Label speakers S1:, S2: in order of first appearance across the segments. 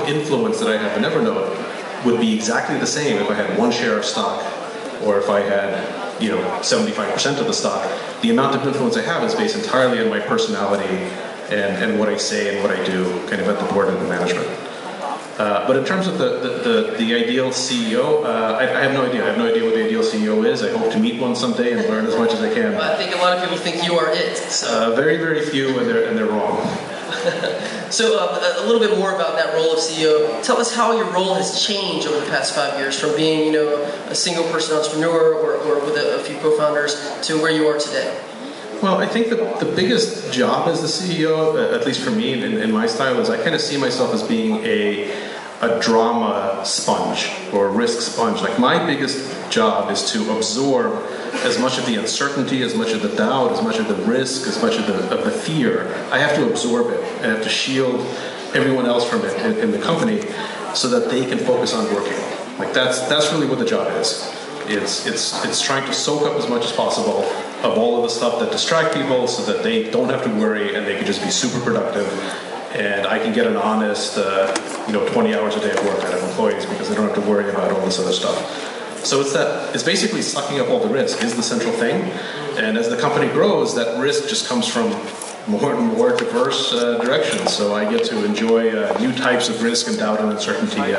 S1: influence that I have in Evernote would be exactly the same if I had one share of stock or if I had 75% of the stock. The amount of influence I have is based entirely on my personality and what I say and what I do kind of at the board and the management. But in terms of the ideal CEO, I have no idea. I have no idea what the ideal CEO is. I hope to meet one someday and learn as much as I can.
S2: Well, I think a lot of people think you are it. So.
S1: Very, very few, and they're wrong.
S2: So a little bit more about that role of CEO. Tell us how your role has changed over the past 5 years, from being a single person entrepreneur or with a few co-founders to where you are today.
S1: Well, I think the biggest job as the CEO, at least for me in my style, is I kind of see myself as being a drama sponge or a risk sponge. Like, my biggest job is to absorb as much of the uncertainty, as much of the doubt, as much of the risk, as much of the fear. I have to absorb it. I have to shield everyone else from it in the company so that they can focus on working. Like, that's really what the job is. It's trying to soak up as much as possible of all of the stuff that distract people so that they don't have to worry and they can just be super productive. And I can get an honest, 20 hours a day of work out of employees because they don't have to worry about all this other stuff. So it's basically sucking up all the risk is the central thing. And as the company grows, that risk just comes from more and more diverse directions. So I get to enjoy new types of risk and doubt and uncertainty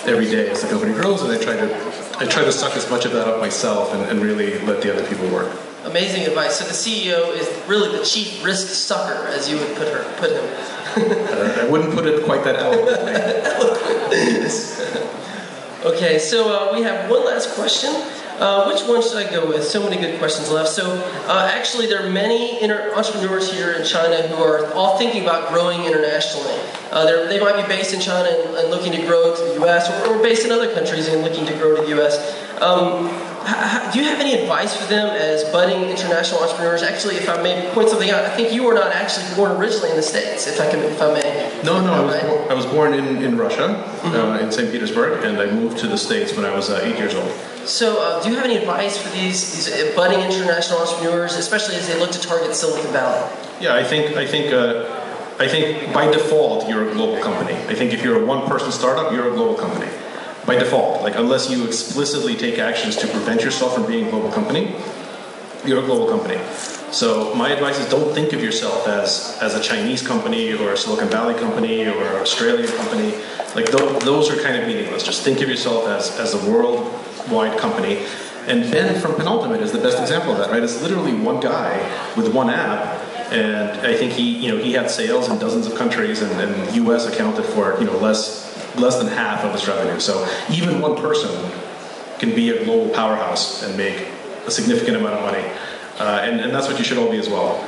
S1: every day as the company grows, and I try to suck as much of that up myself and really let the other people work.
S2: Amazing advice. So the CEO is really the chief risk sucker, as you would put him.
S1: I wouldn't put it quite that eloquently.
S2: Okay, so we have one last question. Which one should I go with? So many good questions left. So actually, there are many entrepreneurs here in China who are all thinking about growing internationally. They might be based in China and looking to grow to the U.S. or based in other countries and looking to grow to the U.S. Do you have any advice for them as budding international entrepreneurs? Actually, if I may point something out, I think you were not actually born originally in the States, if I may.
S1: No, I was born in Russia, in St. Petersburg, and I moved to the States when I was 8 years old.
S2: So, do you have any advice for these budding international entrepreneurs, especially as they look to target Silicon Valley?
S1: Yeah, I think by default you're a global company. I think if you're a one-person startup, you're a global company. By default, like, unless you explicitly take actions to prevent yourself from being a global company, you're a global company. So my advice is, don't think of yourself as a Chinese company or a Silicon Valley company or an Australian company. Like, those are kind of meaningless. Just think of yourself as a worldwide company. And Ben from Penultimate is the best example of that, right? It's literally one guy with one app, and I think he had sales in dozens of countries, and the US accounted for less than half of his revenue. So even one person can be a global powerhouse and make a significant amount of money. And that's what you should all be as well.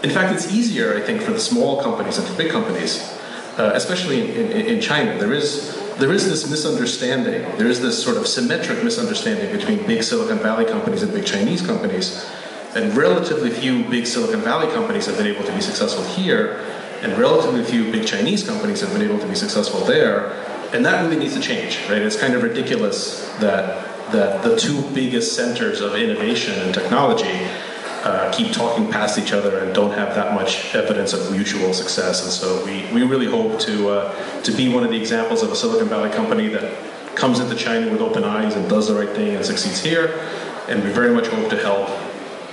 S1: In fact, it's easier, I think, for the small companies than for big companies, especially in China. There is this misunderstanding. There is this sort of symmetric misunderstanding between big Silicon Valley companies and big Chinese companies. And relatively few big Silicon Valley companies have been able to be successful here, and relatively few big Chinese companies have been able to be successful there. And that really needs to change, right? It's kind of ridiculous that the two biggest centers of innovation and technology keep talking past each other and don't have that much evidence of mutual success. And so we really hope to be one of the examples of a Silicon Valley company that comes into China with open eyes and does the right thing and succeeds here. And we very much hope to help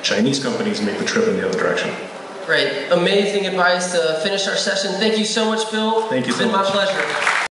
S1: Chinese companies make the trip in the other direction.
S2: Great. Amazing advice to finish our session. Thank you so much, Phil.
S1: Thank you so much.
S2: It's been my pleasure.